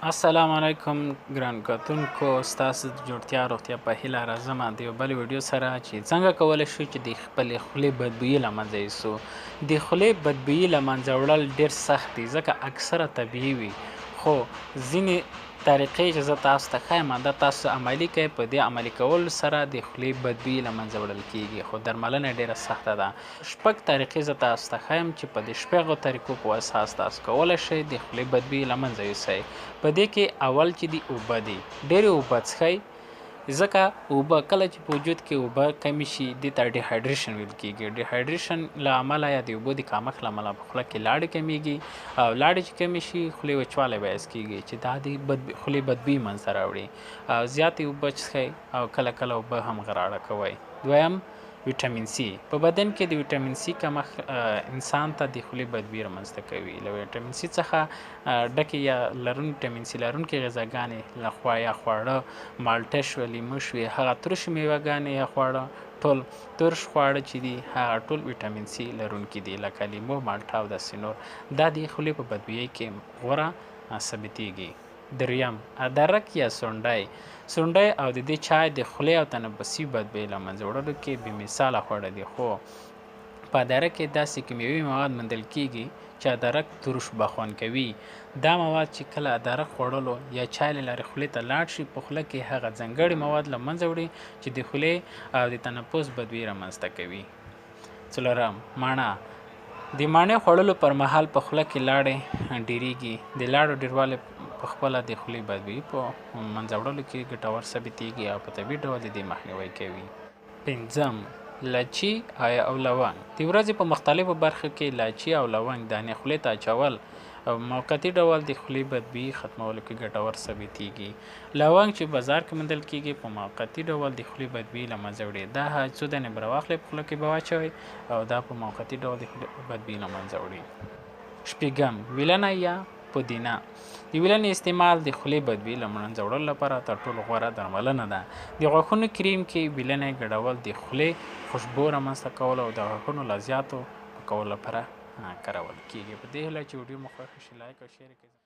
السلام علیکم ګران کتونکو، ستاسو د جوړتیا روغتیا په هیله راځم د یو بل ویډیو سره چې څنګه کولی شو چې د خپلې خولې بدبویي له منځه یوسو. د خولې بدبویي له منځه وړل ډېر سخت دي ځکه اکثره طبیعي وي، خو ځینې طریقې چې زه تاسو ته ښیم دا تاسو عملي کوئ. په دې عملي کولو سره د خولې بدبویي له منځه وړل کیږي، خو درملنه ډېره سخته ده. شپږ طریقې زه تاسو ته ښیم چې په دې شپږو طریقو په اساس تاسو کولی شئ د خولې بدبویي له منځه یوسئ. په دې کې اول چې دي اوبه دي، ډېرې اوبه څښئ ځکه اوبه کله چې په وجود کې اوبه کمې شي دې ته ډیهایډریشن ویل کېږي. ډیهایډریشن له امله یا د اوبو د کمښت له امله په خوله کې لاړې کمیږي او لاړې چې کمې شي خولې وچوالی باعث کېږي چې دا د خولې بدبویي منځته راوړي. زیاتې اوبه څښئ او کله کله اوبه هم غراړه کوئ. دویم ویټامین سی. په بدن کې د ویټامین سی کمښت انسان ته د خولې بدبویي رامنځته کوي. له ویټامین سی څخه ډکې یا ویټامین سی لرونکې غذاګانې لخوا یا خواړه مالټه شوه، لیمو شوې، هغه ترشې میوهګانې یا خواړه ټول ترش خواړه چې دي هغه ټول ویټامین سی لرونکي دي لکه لیمو، مالټه او داسې نور. دا د خولې په بدبویۍ کې غوره ثابتېږي. دریم ادرک یا سونډی. سونډی او د دې چای د خولې او تنفسي بدبویۍ له منځه وړلو کې بې مثاله خوړه دي، خو په ادرک کې داسې کیمیاوي مواد موندل کېږي چې ادرک ترش بخون کوي. دا مواد چې کله ادرک خوړلو یا چای له لارې خولې ته لاړ شي په خوله کې هغه ځانګړي مواد له منځه وړي چې د خولې او د تنفس بدبویي رامنځته کوي. څلورم مڼه. د مڼې خوړلو پر مهال په خوله کې لاړې ډیریږي. د لاړو ډیروالی په خپله د خولې بدبویي په منځه وړلو کې ګټور ثابتېږي او په طبیعي ډول د دې مخنیوی کوي. پنځم لاچي او لونګ. د ورځې په مختلفو برخو کې لاچي او لونګ دانې خولې ته اچول او موقتي ډول د خولې بدبویي ختمولو کې ګټور ثابتېږي. لونګ چې بازار کې موندل کېږي په موقتي ډول د خولې بدبویي له منځه وړي. دا څو دانې به راواخلئ په خوله کې به واچوئ او دا په موقتي ډول د خولې بدبویي له منځه وړي. شپږم ویلنه یا پودینه. د ویلنې استعمال د خولې بدبویي له منځه وړلو لپاره تر ټولو غوره درملنه ده. د غاښونو کریم کې ویلنې ګډول د خولې خوشبو رامنځته کولو او د غاښونو لا زیاتو پاکولو لپاره کارول کېږي. په دې هیله چې ویډیو مو خوښه شي لایک او شیر کړئ.